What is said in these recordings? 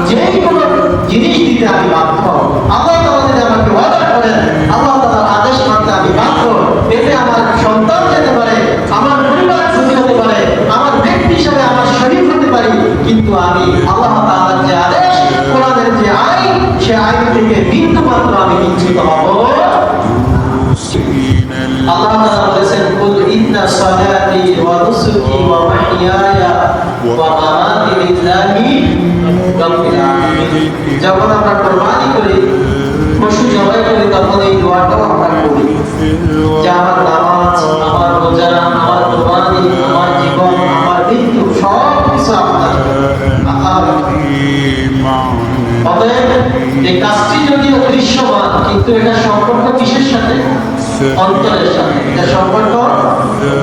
যে কোনো জিনিস দিতে আমি বাধ্য। আল্লাহ তাআলা যদি আমাকে অর্ডার করেন, আল্লাহ তাআলার আদেশ মানতে আমি বাধ্য। এতে আমার সন্তান যেতে পারে, আমার পরিবার ক্ষতি হতে পারে, আমার ব্যক্তি হিসাবে আমার শরীর হতে পারি, কিন্তু আমি আল্লাহ তাআলার যে আদেশ, কোরআনের যে আইন, সে আইন থেকে বিন্দু মাত্র আমি বঞ্চিত হব। আল্লাহ তাআলা বলেছেন, কুল ইন্না সালাতি ওয়া নুসুকি ওয়া মাহইয়ায়া ওয়া মামাতি লিল্লাহি রাব্বিল আলামিন। যখন আমরা কুরবানি করি, পশু জবাই করি, তখন এই দোয়াটাও আমরা করি যে আমার নামাজ, আমার রোজা, আমার কুরবানি, আমার জীবন, আমার মৃত্যু সব কিছু আপনার আল্লাহ। অতএব এই কাজটি যদিও দৃশ্যমান, কিন্তু এটা সম্পর্ক কিসের সাথে? অন্তরের সাথে। এটা সম্পর্ক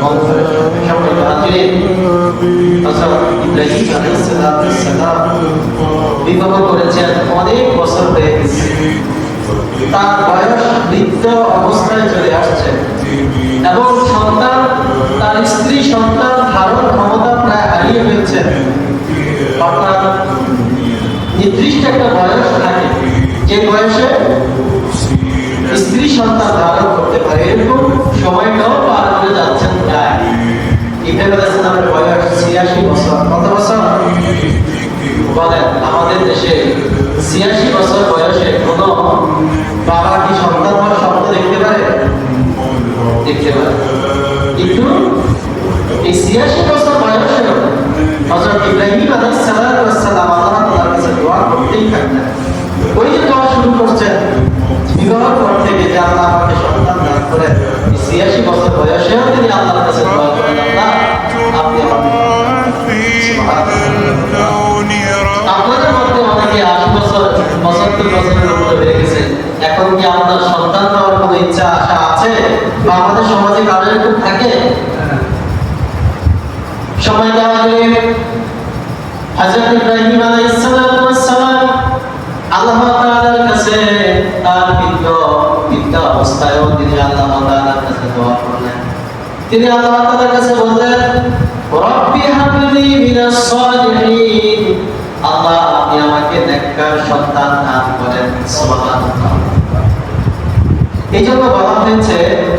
অন্তরের সাথে। সম্পর্ক হাজির হযরত ইব্রাহিম আলাইহিস সালাম বিবাহ করেছেন, অনেক বছর হয়ে গেছে, তার বয়স বৃদ্ধ অবস্থায় চলে আসছে এবং সন্তান, তার স্ত্রী সন্তান ধারণ ক্ষমতা প্রায় হারিয়ে ফেলছে। অর্থাৎ নির্দিষ্ট একটা বয়স থাকে, যে বয়সে স্ত্রী সন্তান ধারণ করতে পারে, এরকম সময়টাও পার করে যাচ্ছেন প্রায়। ইব্রাহিম আলাইহিস সালামের বয়স ৮৬ বছর। কত বছর বলেন? আমাদের দেশে ৮৬ বছর বয়সে কোন বাবা কি সন্তান হওয়ার স্বপ্ন দেখতে পারে? দেখতে পারে। কিন্তু এই ৮৬ বছর বয়সে হযরত ইব্রাহিম আলাইহিস সালাম আল্লাহ তাআলার কাছে দোয়া করতেই থাকলেন। ওই যে দোয়া শুরু করছেন বিবাহের পর থেকে, যে আল্লাহ আমাকে সন্তান দান করেন, ৮৬ বছর বয়সেও তিনি আল্লাহর কাছে দোয়া করেন, আল্লাহ আপনি আমাকে। আপনাদের মধ্যে অনেকে ৮০ বছর ৭৫ বছরের উপরে হয়ে গেছে, এখন কি আপনার সন্তান হওয়ার কোনো ইচ্ছা আশা আছে? বা আমাদের সমাজে কারো এরকম থাকে? সময় দেওয়া হলে হযরত ইব্রাহিম আলাইহিস সালাম আল্লাহ তাআলার কাছে তার বৃদ্ধ অবস্থায়ও তিনি আল্লাহ তাআলার কাছে দোয়া করলেন। তিনি আল্লাহ তাআলার কাছে বললেন, রব্বি হাবলি মিনাস সালিহিন, আল্লাহ আপনি আমাকে নেককার সন্তান দান করেন। সুবহানাল্লাহ। এই জন্য বলা হয়েছে,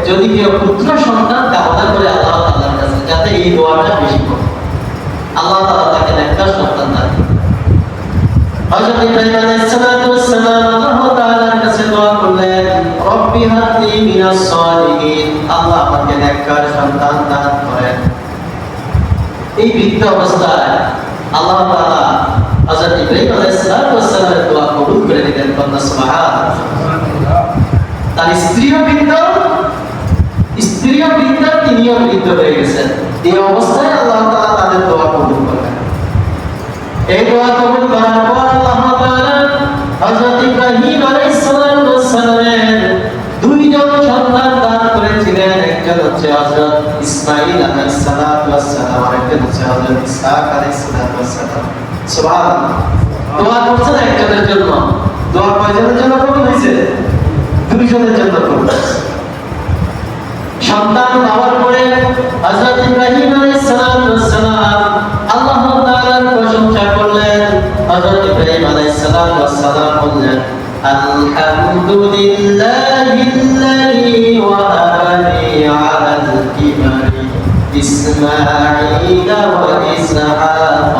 যদি কেউ পুত্র সন্তান কামনা করে আল্লাহ তাআলার কাছে, যাতে এই দোয়াটা বেশি করে, আল্লাহ তাআলা তাকে নেককার সন্তান দান করেন। হযরত ইব্রাহিম আলাইহিস সালাম আল্লাহ তাআলার কাছে দোয়া করলেন, রব্বি হাবলি মিনাস সালিহিন, আল্লাহ আমাকে নেককার সন্তান দান করেন। এই বৃদ্ধ অবস্থায় আল্লাহ তাআলা হযরত ইব্রাহিম আলাইহিস সালামের দোয়া কবুল করে নিলেন। সুবহানাল্লাহ। তার স্ত্রীও বৃদ্ধ, তিনিও বৃদ্ধ হয়ে গেছেন। এই অবস্থায় আল্লাহ তাআলা তাদের দোয়া কবুল করলেন। এই দোয়া কবুল করার পর আল্লাহ তাআলা হযরত ইব্রাহিম আলাইহিস সালামের দুইজন সন্তান দান করেছিলেন। একজন হচ্ছে হযরত ইসমাঈল আলাইহিস সালাম, আরেকজন হচ্ছে হযরত ইসহাক আলাইহিস সালাম। সুবহানাল্লাহ। দোয়া করছেন একজনের জন্য, দোয়া কয়জনের জন্য কবুল হয়েছে? দুইজনের জন্য কবুল হয়েছে। সন্তান পাওয়ার পরে হযরত ইব্রাহিম আলাইহিস সালাম আল্লাহ তাআলার প্রশংসা করলেন। হযরত ইব্রাহিম আলাইহিস সালাম বললেন, আলহামদুলিল্লাহিল্লাযী ওয়াহাবানি আলাল কিবারি ইসমাঈল ওয়া ইসহাক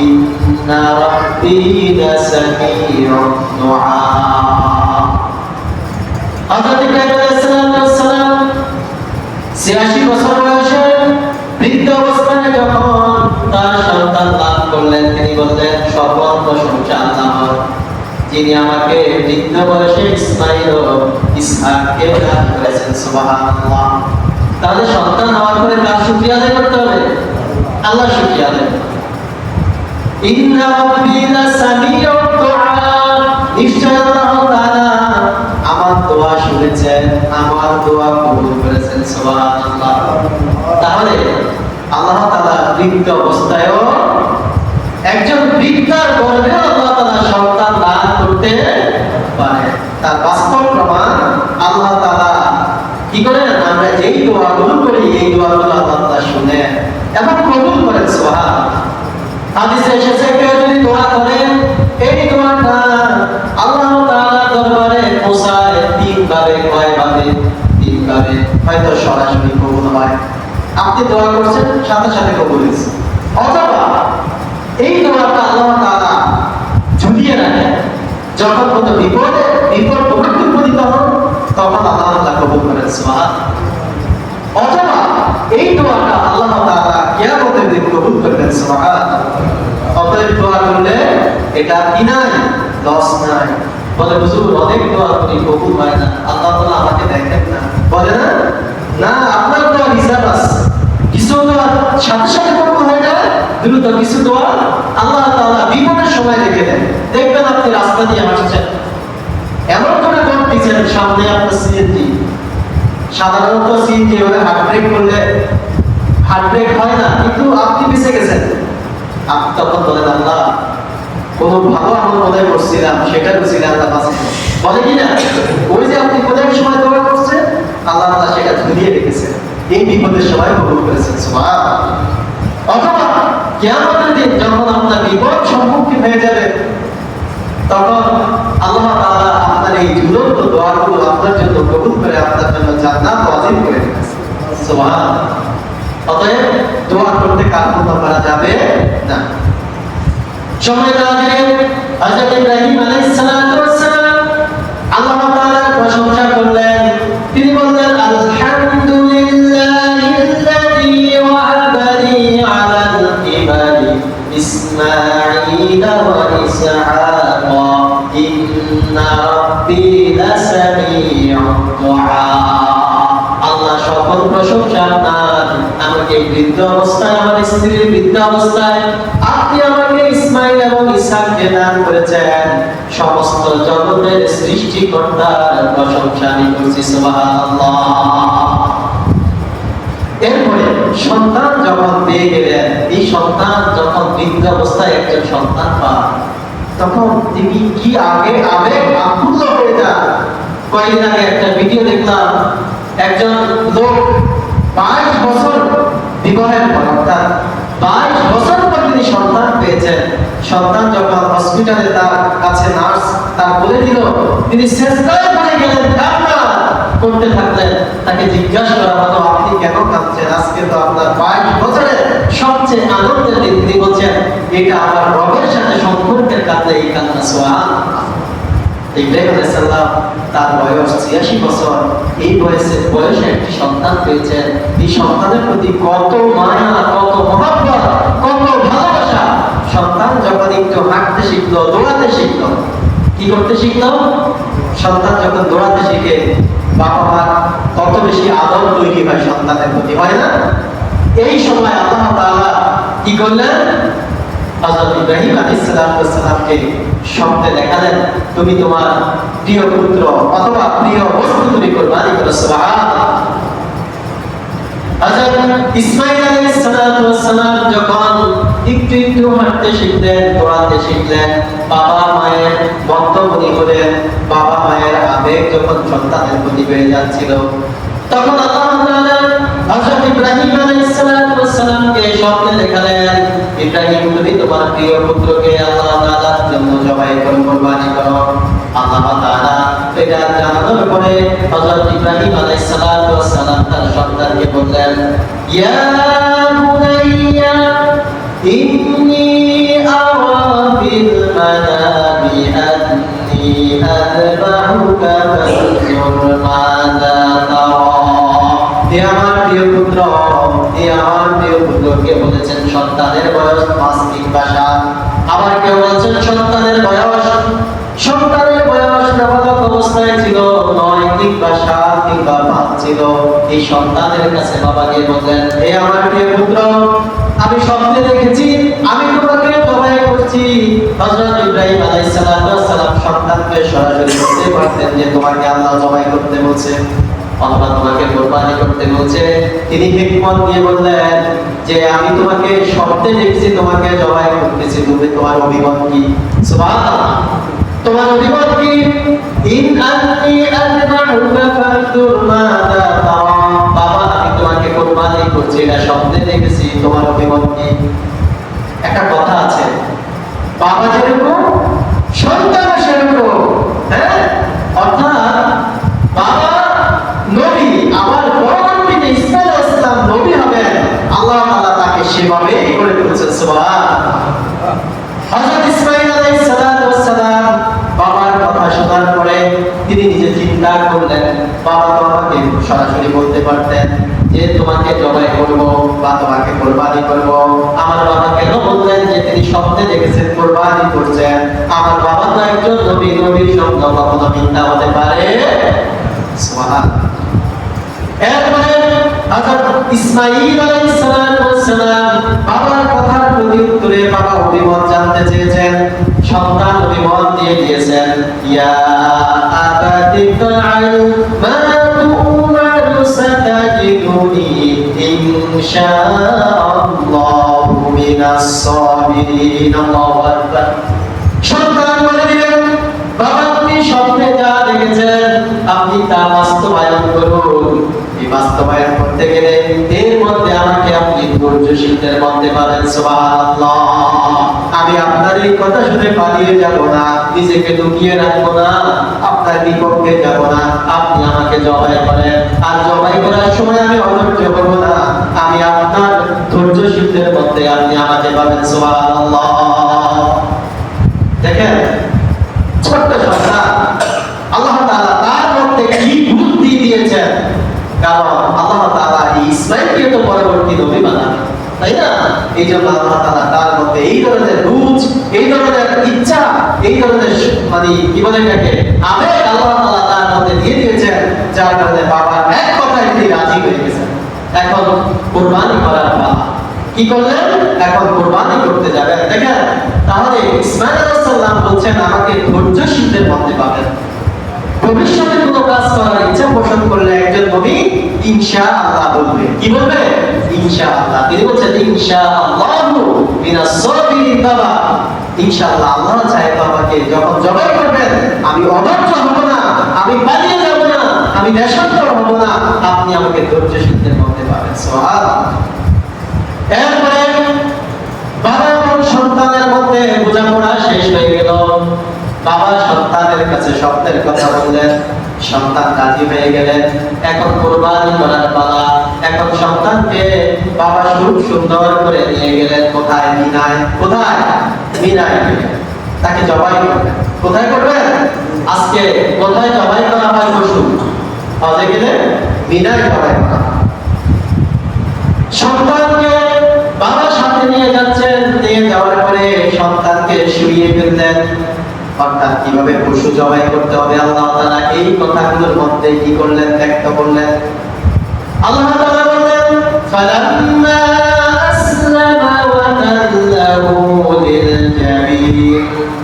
ইন্না রাব্বী লাসামিউদ দুআ। হযরত ইব্রাহিম আলাইহিস সালাম ৮৬ বছর বয়সে বৃদ্ধ অবস্থায় যখন তার সন্তান লাভ করলেন, তিনি বললেন, সকল প্রশংসা আল্লাহর, যিনি আমাকে বৃদ্ধ বয়সে ইসমাঈল ও ইসহাককে দান করেছেন। সুবহানাল্লাহ। তাহলে সন্তান হওয়ার পরে কার শুকরিয়া আদায় করতে হবে? আল্লাহর শুকরিয়া আদায়। ইন্না রাব্বী লাসামিউদ দুআ, নিশ্চয় আল্লাহ তাআলা আমার দোয়া শুনেছেন, আমার দোয়া কবুল করেছেন। সুবহানাল্লাহ। তাহলে আল্লাহ তাআলা বৃদ্ধ অবস্থায়ও, একজন বৃদ্ধার গর্ভে আল্লাহ তাআলা সন্তান দান করতে পারে। তার বাস্তব প্রমাণ আল্লাহ তাআলা কি করেন? আমরা যেই দোয়াগুলো করি, এই দোয়াগুলো আল্লাহ তাআলা শুনেন এবং কবুল করেন। সুবহানাল্লাহ। হাদিসে এসেছে, কেউ যদি দোয়া করেন, এই তিনভাবে, কয়ভাবে? তিনভাবে। হয়তো সরাসরি কবুল হয়, আপনি দোয়া করছেন সাথে সাথে কবুল হয়েছে, অথবা এই দোয়াটা আল্লাহ তাআলা ঝুলিয়ে রাখেন, যখন কোনো বিপদ উপস্থিত হন তখন আল্লাহ তাআলা কবুল করেন, সুবহানাল্লাহ। অথবা এই দোয়াটা আল্লাহ তাআলা কিয়ামতের দিন কবুল করবেন, সুবহানাল্লাহ। অতএব দোয়া করলে এটা কি নাই, লস নাই। বলে হুজুর অনেক দোয়া করি কবুল হয় না, আল্লাহ তাআলা আমাকে দেখেন না, বলে না, না আপনার দোয়া হিসাব আছে। কিছু দোয়া সাথে সাথে কবুল হয় না, দ্রুত কিছু দোয়া আল্লাহ তাআলা বিপদের সময় রেখে দেন। দেখবেন আপনি রাস্তা দিয়ে হাঁটছেন, এমন করে করতেছেন সামনে আপনার সিএনজি, সাধারণত সিএনজি হলে হার্ট ব্রেক করলে হার্ট ব্রেক হয় না, কিন্তু আপনি বেঁচে গেছেন। আপনি তখন বলেন আল্লাহ কোনো ভালো আমল মনে করছিলাম, সেটা বুঝছিলাম আল্লাহ বাঁচাতে, বলে কিনা? ওই যে আপনি কোথায় সময় দোয়া করছেন আল্লাহ তাআলা সেটা ঝুলিয়ে রেখেছেন, এই বিপদের সময় কবুল করেছেন, সুবহানাল্লাহ। অথবা কিয়ামতের দিন যখন আপনার বিপদ সম্মুখীন হয়ে যাবে, তখন আল্লাহ তাআলা আপনার এই ঝুলন্ত দোয়াগুলো আপনার জন্য কবুল করে আপনার জন্য জান্নাত ওয়াজিব করে দিয়েছেন, সুবহানাল্লাহ। অতএব দোয়া করতে কালক্ষেপণ করা যাবে না। সম্মানিত হাজিরিন, হযরত ইব্রাহিম আলাইহিস সালাতু ওয়াস সালাম আল্লাহ তাআলার প্রশংসা করলেন। তিনি বললেন আলহামদুলিল্লাহিল্লাযী ওয়াহাবা লি আলাল কিবারি ইসমাঈল ওয়া ইসহাক ইন্না রাব্বী লাসামিউদ দুআ। আল্লাহ সকল প্রশংসা আপনার। আমাকে বৃদ্ধ অবস্থায়, আমার স্ত্রীর বৃদ্ধ অবস্থায় আপনি আমাকে ইসমাঈল এবং ইসহাককে দান করেছেন। সমস্ত জগতের সৃষ্টিকর্তার প্রশংসা আমি করছি, সুবহানাল্লাহ। এরপরে সন্তান যখন পেয়ে গেলেন, এই সন্তান যখন বৃদ্ধ অবস্থায় একজন সন্তান পান, তখন তিনি কি আবেগ আকুল হয়ে যান। কয়েকদিন আগে একটা ভিডিও দেখলাম, একজন লোক 22 বছর বিবাহের পর, অর্থাৎ 22 বছর পর তিনি সন্তান পেয়েছেন। সন্তান যখন হসপিটালে তার কাছে নার্স তার বলে দিল, তিনি সেজদায় পড়ে গেলেন, কান্না করতে থাকলেন। তাকে জিজ্ঞাসা করা হলো আপনি কেন কাঁদছেন? আজকে তো আপনার 22 বছরের সবচেয়ে আনন্দের দিন। তিনি বলছেন এটা আমার রবের সাথে সম্পর্কের কারণে এই কান্না, সুবহানাল্লাহ। ইব্রাহিম আলাইহিস সালাম তার বয়স 86 বছর, এই বয়সে একটি সন্তান পেয়েছেন। এই সন্তানের প্রতি কত মায়া, কত মহব্বত, কত ভালোবাসা। সন্তান যখন একটু হাঁটতে শিখলো, দৌড়াতে শিখলো, কি করতে শিখলো? সন্তান যখন দৌড়াতে শিখে, বাবা মার কত বেশি আদর তৈরি হয় সন্তানের প্রতি, হয় না? এই সময় আল্লাহ তাআলা কি করলেন? হযরত ইব্রাহিম আলাইহিস সালামকে স্বপ্নে দেখালেন, তুমি তোমার প্রিয় পুত্র অথবা প্রিয় বস্তু তুমি কুরবানি করো, সুবহানাল্লাহ। হযরত ইসমাঈল আলাইহিস সালাম যখন একটু একটু হাঁটতে শিখলেন, দৌড়াতে শিখলেন, বাবা মায়ের বন্ধমনি হলেন, বাবা মায়ের আবেগ যখন সন্তানের প্রতি বেড়ে যাচ্ছিল, তখন আল্লাহ তাআলা হযরত ইব্রাহিম আলাইহিস সালামকে স্বপ্নে দেখালেন, ইব্রাহিম তুমি তোমার প্রিয় পুত্রকে আল্লাহ তাআলার জন্য জবাই করে কুরবানি করো। আল্লাহ তাআলা এটা জানানোর পরে হযরত ইব্রাহিম আলাইহিস সালাম তার সন্তানকে বললেন, ইয়া বুনাইয়া ইন্নী আরা ফিল মানামি আন্নী আযবাহুকা ফানজুর মাযা তারা। হে আমার প্রিয় পুত্র, হে আমার প্রিয় পুত্রকে বলেছেন সন্তানের বয়স 5 কিংবা 7, আবার কেউ বলেছেন সন্তানের বয়স নাবালক অবস্থায় ছিল 9 কিংবা 7 কিংবা 5 ছিল। এই সন্তানের কাছে বাবা গিয়ে বললেন, হে আমার প্রিয় পুত্র, আমি স্বপ্নে দেখেছি আমি তোমাকে জবাই করছি। হযরত ইব্রাহিম আলাইহিস সালাম সন্তানকে সরাসরি বলতে পারতেন যে তোমাকে আল্লাহ জবাই করতে বলছে, আল্লাহ তোমাকে কুরবানি করতে বলছে। তিনি হিকমত দিয়ে বললেন যে আমি তোমাকে স্বপ্নে দেখছি তোমাকে জবাই করতেছি, তুমি তোমার অভিমত কি? সুবহানাল্লাহ। তোমার অভিমত কি? ইন আন্নী আযবাহুকা ফানজুর মাযা তারা। বাবা আমি তোমাকে কুরবানি করছি, এটা স্বপ্নে দেখেছি, তোমার অভিমত কি? একটা কথা আছে, বাবা যেরকম সন্তান সেরকম, হ্যাঁ? অর্থাৎ করলেন? বাবা তো আমাকে সরাসরি বলতে পারতেন যে তোমাকে জবাই করব বা তোমাকে কুরবানি করব। আমার বাবা কেন বললেন যে তিনি স্বপ্নে দেখেছেন কুরবানি করছেন? আমার বাবা তো একজন নবী, নবীর স্বপ্ন কখনো মিথ্যা হতে পারে? সুবহানাল্লাহ। এরপরে হযরত ইসমাঈল আলাইহিস সালাম বাবার কথার প্রতি উত্তরে বাবা অভিমত জানতে চেয়েছেন। সন্তান অভিমত দিয়ে দিয়েছেন, ইয়া আবাতি ফাআল মা তু'মারু সাতাজিদুনি ইনশাআল্লাহু মিনাস সাবিরিন। আল্লাহু আকবার। সন্তান বলে দিলেন, বাবা আপনি স্বপ্নে যা দেখেছেন আপনি তা বাস্তবায়ন করুন। এই বাস্তবায়ন করতে গেলে এর মধ্যে আমাকে আপনি ধৈর্যশীলদের মধ্যে পাবেন। সুবহানাল্লাহ। আমি আপনার এই কথা শুনে পালিয়ে যাব না, নিজেকে লুকিয়ে রাখবো না, আপনার বিপক্ষে যাব না। আপনি আমাকে জবাই করেন, আর জবাই করার সময় আমি অধৈর্য হব না, আমি আপনার ধৈর্যশীলদের মধ্যে আপনি আমাকে পাবেন। সুবহানাল্লাহ। দেখেন ছোট্ট সন্তান, আল্লাহ তাআলা তার মধ্যে কি বুদ্ধি দিয়েছেন, কারণ আল্লাহ তাআলা ইসমাঈলকে তো পরবর্তী নবী বানাবেন, তাই না? এই জন্য আল্লাহ তাআলা তার মধ্যে এই ধরনের রুচ, এই ধরনের ইচ্ছা, এই ধরনের মানে কি বলে এটাকে আবেগ আল্লাহ তাআলা তার মধ্যে দিয়ে দিয়েছেন, যার কারণে বাবা এক কথায় তিনি রাজি হয়ে গেছেন। এখন কুরবানি করার পালা। কি করলেন? এখন কুরবানি করতে যাবেন। দেখেন তাহলে ইসমাঈল আলাইহিস সালাম বলছেন আমাকে ধৈর্যশীলদের মধ্যে পাবেন। ভবিষ্যতে কোনো কাজ করার ইচ্ছা পোষণ করলে একজন নবী ইনশাআল্লাহ বলবে। কি বলবে? ইনশাআল্লাহ। তিনি বলছেন ইনশাআল্লাহু মিনাস সাবিরিন। বাবা ইনশাআল্লাহ আল্লাহ চায় তো আমাকে যখন জবাই করবেন আমি অধৈর্য হব না, আমি পালিয়ে যাব না, আমি দেশান্তর হব না, আপনি আমাকে ধৈর্যশীলদের মধ্যে পাবেন। সুবহানাল্লাহ। এরপরে বাবা এবং সন্তানের মধ্যে বোঝাপড়া শেষ হয়ে গেল। বাবা সন্তানের কাছে স্বপ্নের কথা বললেন, সন্তান রাজি হয়ে গেলেন। এখন কুরবানি করার পালা। এখন সন্তানকে বাবা খুব সুন্দর করে নিয়ে গেলেন কোথায়? মিনায়। কোথায়? মিনায়। তাকে জবাই করবেন। কোথায় করবেন? আজকে কোথায় জবাই করা হয় পশু? হজে গেলে মিনায় জবাই করা হয়। সন্তানকে বাবা সাথে নিয়ে যাচ্ছেন, নিয়ে যাওয়ার পরে সন্তানকে শুইয়ে ফেললেন। অর্থাৎ কিভাবে পশু জবাই করতে হবে আল্লাহ তাআলা এই কথাগুলোর মধ্যে কি করলেন? ব্যক্ত করলেন। আল্লাহ তাআলা বলেন, ফালাম্মা আসলামা ওয়া তাল্লাহু লিল জাবিন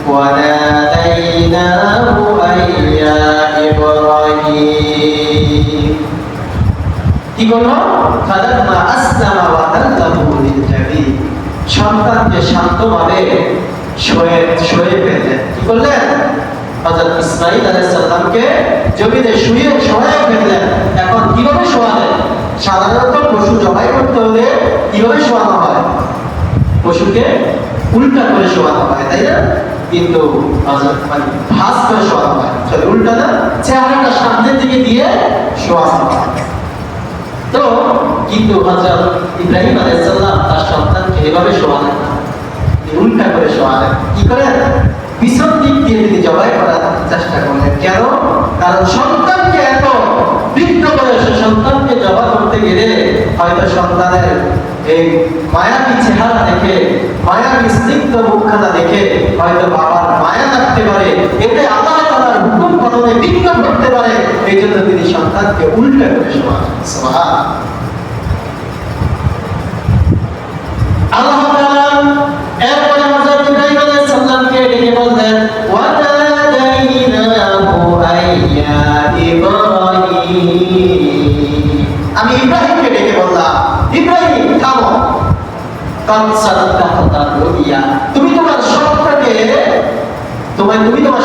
ওয়া নাদাইনাহু আইয়া ইব্রাহিম। কি করলো? ফালাম্মা আসলামা ওয়া তাল্লাহু লিল জাবিন। সন্তানকে শান্তভাবে শোয়ে ফেললেন। কি করলেন? হযরত ইসমাঈল আলাইহিস সালামকে জমিনে শুয়ে ফেললেন। এখন কিভাবে শোয়ালেন? সাধারণত পশু জবাই করতে হলে কিভাবে শোয়ানো হয়? পশুকে উল্টা করে শোয়ানো হয়, তাই না? কিন্তু মানে ভাঁজ করে শোয়ানো হয়, সরি উল্টা না, চেহারাটা সামনের দিকে দিয়ে শোয়ানো হয়। তো কিন্তু হযরত ইব্রাহিম আলাইহিস সালাম তার সন্তানকে এভাবে শোয়ালেন না, উল্টা করে শোয়ালেন। কি করেন? পিছন দিক দিয়ে তিনি জবাই করার চেষ্টা করলেন। কেন? কারণ সন্তানকে এত বৃদ্ধ বয়সে সন্তানকে জবাই করতে গেলে হয়তো সন্তানের এই মায়াবী চেহারা দেখে, মায়াবী স্নিগ্ধ মুখখানা দেখে হয়তো বাবার মায়া লাগতে পারে, এতে আল্লাহ তাআলার হুকুম পালনে বিঘ্ন ঘটতে পারে। এই জন্য তিনি সন্তানকে উল্টা করে শোয়ালেন। সুবহানাল্লাহ। আল্লাহ তাআলা এরপরে হযরত ইব্রাহিম আলাইহিস সালামকে ডেকে বললেন, ওয়া নাদাইনাহু আইয়া ইব্রাহিম। আমি ইব্রাহিমকে ডেকে বললাম, ইব্রাহিম থামো, কাদ সাদাকাতা রুইয়া। তুমি তোমার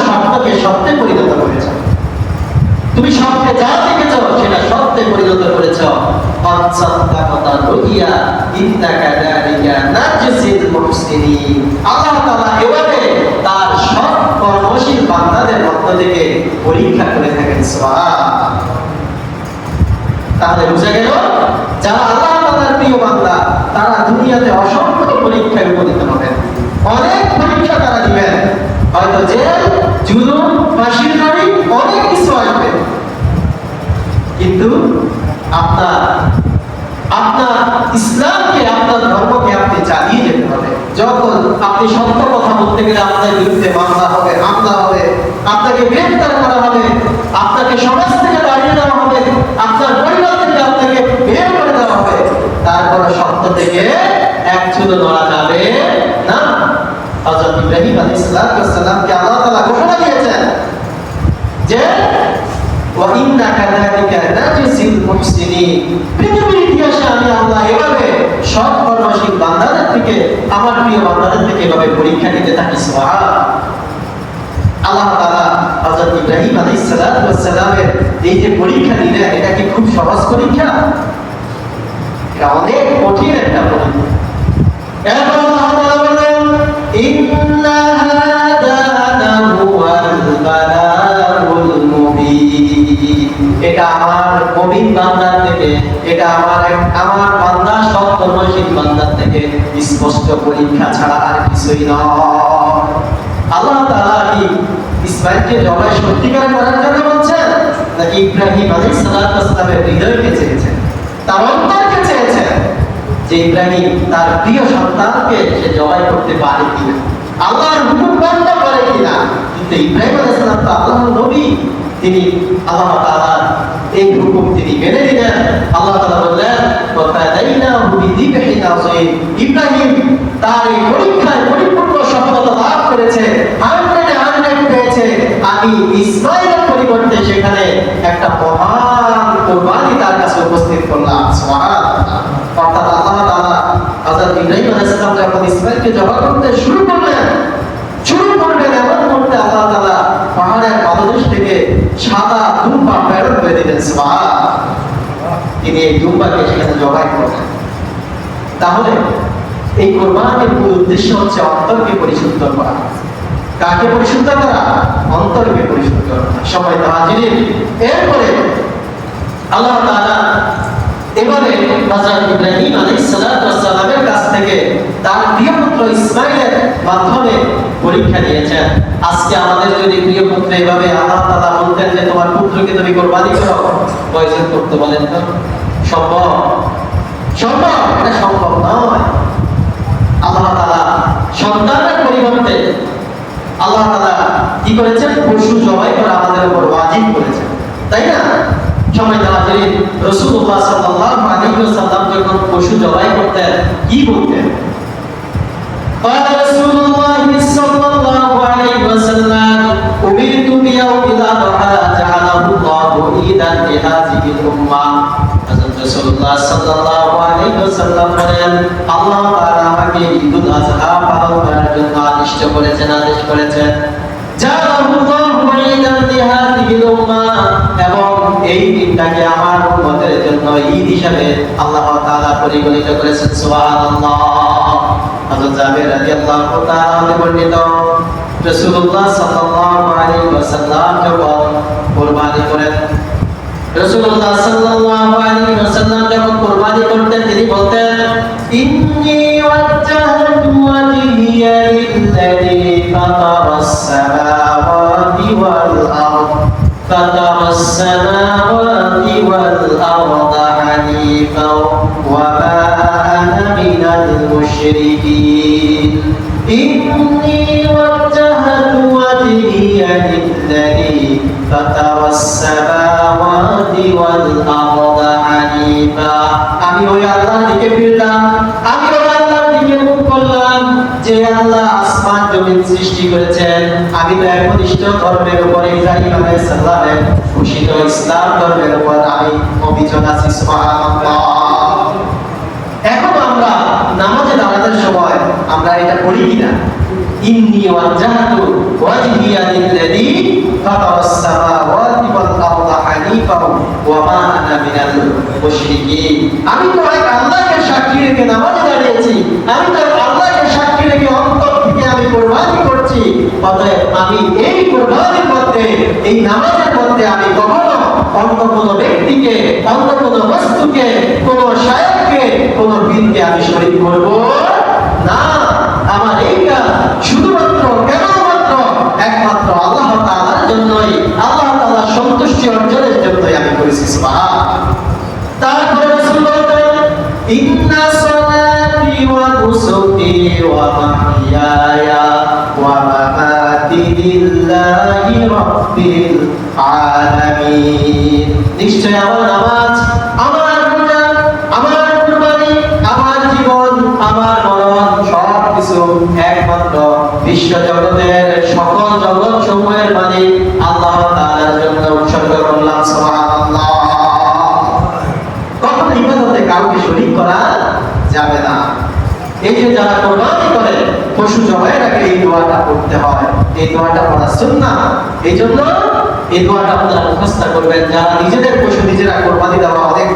স্বপ্নকে সত্যে পরিণত করেছো। তুমি স্বপ্নে যা দেখেছো সেটা সত্যে পরিণত করেছো। কাদ সাদাকাতা রুইয়া ইন্নাকা যালিকা নাজজিল মুহসিনিন। আল্লাহ তাআলা এভাবে তার সৎ কর্মশীল বান্দাদের মধ্য থেকে পরীক্ষা করে থাকেন। সুবহানাল্লাহ। তাহলে বুঝা গেল যারা আল্লাহ তাআলার প্রিয় বান্দা তারা দুনিয়াতে অসংখ্য পরীক্ষায় উপনীত হবেন, অনেক পরীক্ষা তারা দিবেন, হয়তো জেল, জুলুম, ফাঁসির দড়ি, অনেক কিছু আসবে। করতে গেলে আপনার বিরুদ্ধে মামলা হবে, হামলা হবে, আপনাকে গ্রেফতার করা হবে, আপনাকে সমাজ থেকে তাড়িয়ে দেওয়া হবে, আপনার পরিবার থেকে আপনাকে বের করে দেওয়া হবে। তারপর সত্য থেকে এক চুলো নড়া যাবে না। হযরত ইব্রাহিম আলাইহিস সালামকে আল্লাহ তাআলা ঘোষণা দিয়েছেন যে ওয়া ইন্না কাযালিকা নাজিসিল মুহসিনিন। পৃথিবীর ইতিহাসে আমি আল্লাহ এভাবে সৎ কর্মশীল বান্দাদের থেকে, আমার প্রিয় বান্দাদের থেকে এভাবে পরীক্ষা নিতে থাকি। সুবহানাল্লাহ। আল্লাহ তাআলা হযরত ইব্রাহিম আলাইহিস সালামের এই যে পরীক্ষা নিলেন, এটা কি খুব সহজ পরীক্ষা? এটা অনেক কঠিন একটা পরীক্ষা। এরপর আল্লাহ তাআলা বলেন ইন্না হাদা লাহুয়াল বালাগুল মুবিন। এটা আমার মুমিন বান্দার থেকে, এটা আমার বান্দা সৎ কর্মশীল বান্দার থেকে স্পষ্ট পরীক্ষা ছাড়া আর কিছুই নয়। আল্লাহ তাআলা কি ইসমাঈলকে জবাই সত্যিকার করার জন্য বলছেন, নাকি ইব্রাহিম আলাইহিস সালামের হৃদয়কে চেয়েছেন, তার অন্তরকে চেয়েছেন যে ইব্রাহিম তার প্রিয় সন্তানকে সে জবাই করতে পারে কিনা, আল্লাহর হুকুম বন্ধ করে কিনা? কিন্তু ইব্রাহিম আলাইহিস সালাম তো আল্লাহর নবী, তিনি আল্লাহ তাআলার এই হুকুম তিনি মেনে নিলেন। আল্লাহ তাআলা বললেন ওয়া ফাদাইনাহু বিযিবহিন আযীম। ইব্রাহিম তার এই পরীক্ষায় পরিপূর্ণ সফলতা লাভ করেছে, 100 পেয়েছে। আমি ইসমাঈলের পরিবর্তে সেখানে একটা মহান কুরবানি তার কাছে উপস্থিত করলাম। সুবহানাল্লাহ। অর্থাৎ আল্লাহ তাআলা হযরত ইব্রাহিম আলাইহিস সালাম যখন ইসমাঈলকে জবাই করতে শুরু করবেন এমন করতে আল্লাহ তাআলা পাহাড়ের পাদদেশ থেকে সাদা দুম্বা প্রেরণ করে দিলেন। সুবহানাল্লাহ। তিনি এই দুম্বাকে সেখানে জবাই করলেন। তাহলে এই কুরবানির মূল উদ্দেশ্য হচ্ছে অন্তরকে পরিশুদ্ধ করা। কাকে পরিশুদ্ধ করা? অন্তরকে পরিশুদ্ধ করা। সবাই তো হাজির। এরপরে আল্লাহ তাআলা এবারে হযরত ইব্রাহিম আলাইহিস সালামের কাছ থেকে তার প্রিয় পুত্র ইসমাঈলের মাধ্যমে পরীক্ষা নিয়েছেন। আজকে আমাদের যদি প্রিয় পুত্র এভাবে আল্লাহ তাআলা বলতেন যে তোমার পুত্রকে তুমি কুরবানি করো, কয়জন করতে বলেন তো? সম্ভব? সম্ভব? এটা সম্ভব নয়। আল্লাহ তাআলা সন্তানের পরিবর্তে আল্লাহ তাআলা কি করেছেন? পশু জবাই করা আমাদের উপর ওয়াজিব করেছেন, তাই না? সময় হাজির, রাসূলুল্লাহ সাল্লাল্লাহু আলাইহি ওয়াসাল্লাম যখন পশু জবাই করতেন কি বলতেন? قال رسول الله صلى الله عليه وسلم أمرت بيوم الأضحى جعله الله عيدا لهذه الأمة। রাসূলুল্লাহ সাল্লাল্লাহু আলাইহি ওয়াসাল্লাম বলেন, আল্লাহ তাআলা আমাকে ঈদুল আযহা পালন করার জন্য আদেশ করেছেন। জাআলাহুল্লাহু ঈদান লিহাযিহিল উম্মাহ, এবং এই দিনটাকে আমার উম্মতের জন্য ঈদ হিসেবে আল্লাহ তাআলা পরিগণিত করেছেন। সুবহানাল্লাহ। হযরত জাবের রাদিয়াল্লাহু তাআলা হতে বর্ণিত, রাসূলুল্লাহ সাল্লাল্লাহু আলাইহি ওয়াসাল্লাম যখন কুরবানি করেন, রাসূলুল্লাহ সাল্লাল্লাহু আলাইহি ওয়াসাল্লাম যখন কুরবানি করতেন তিনি বলতেন ইন্নী ওয়াজ্জাহতু ওয়াজহিয়া লিল্লাযী ফাতারাস সামাওয়াতি ওয়াল আরদ হানিফাও ওয়া মা আনা মিনাল মুশরিকিন। ইন্নী ওয়াজ্জাহতু ওয়াজহিয়া লিল্লাযী ফাতারাস সামাওয়াতি ওয়াল আরদ হানিফা। আমি ওই আল্লাহর দিকে ফিরলাম, আমি ওই আল্লাহর দিকে মুখ করলাম যে আল্লাহ আসমান জমিন সৃষ্টি করেছেন। আমি তো একনিষ্ঠ ধর্মের উপর, ইব্রাহিম আলাইহিস সালামের ঘোষিত ইসলাম ধর্মের উপর আমি অবিচল আছি। সুবহানাল্লাহ। এখন আমরা নামাজে দাঁড়ানোর সময় আমরা এটা পড়ি কিনা? ইন্নী ওয়াজ্জাহতু ওয়াজহিয়া লিল্লাযী ফাতারাস সামাওয়াতি ওয়াল আরদ হানিফা ওয়া মা আনা মিনাল মুশরিকিন। আমি তো এক আল্লাহকে সাক্ষী রেখে নামাজে দাঁড়িয়েছি, আমি তো আল্লাহকে সাক্ষী রেখে অন্তর থেকে আমি কুরবানি করছি। অতএব আমি এই কুরবানির মধ্যে, এই নামাজের মধ্যে আমি কখনো অন্য কোনো ব্যক্তিকে, অন্য কোনো বস্তুকে, কোনো শায়খকে, কোনো পীরকে আমি শরীক করব না। আমার এই কাজ শুধুমাত্র কেবলমাত্র একমাত্র আল্লাহ তাআলার জন্যই, আল্লাহ তাআলার সন্তুষ্টি অর্জনের জন্যই আমি করেছি। সুবহানাল্লাহ। তারপরে রাসূল বলেন ইন্না সালাতি ওয়া নুসুকি ওয়া মাহইয়ায়া ওয়া বিশ্ব জগতের সকল জগৎ সমূহের মালিক আল্লাহ তাআলার জন্য উৎসর্গ করলাম। সুবহানাল্লাহ। কখনো ইবাদতে কাউকে শরীক করা যাবে না। এই যে যারা কুরবানি করে, পশু জবাইয়ের আগে এই দোয়াটা পড়তে হয়। এই দোয়াটা পড়া সুন্নাহ। এই জন্য এই দোয়াটা আপনারা মুখস্থ করবেন। যারা নিজেদের পশু নিজেরা কুরবানি দেওয়া অনেক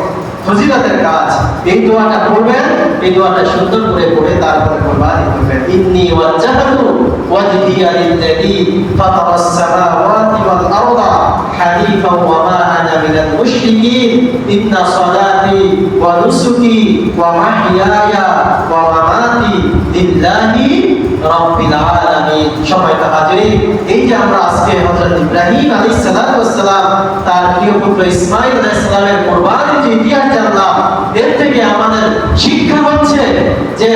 ফজিলতের কাজ, এই দোয়াটা পড়বেন। এই দোয়াটা সুন্দর করে পড়ে তারপরে কুরবানি করবেন। ইন্নী ওয়াজ্জাহতু ওয়াজহিয়া লিল্লাযী ফাতারাস সামাওয়াতি ওয়াল আরদা হানিফান ওয়া মা আনা মিনাল মুশরিকিন ইন্না সালাতি ওয়া নুসুকি ওয়া মাহইয়ায়া ওয়া মামাতি লিল্লাহি রাব্বিল আলামিন। সম্মানিত হাজিরিন, এই যে আমরা আজকে হযরত ইব্রাহিম আলাইহিস সালাতু ওয়াস সালাম তার প্রিয় পুত্র ইসমাঈল আলাইহিস সালামের কুরবানির যে ইতিহাস জানলাম, এর থেকে আমাদের শিক্ষা হচ্ছে যে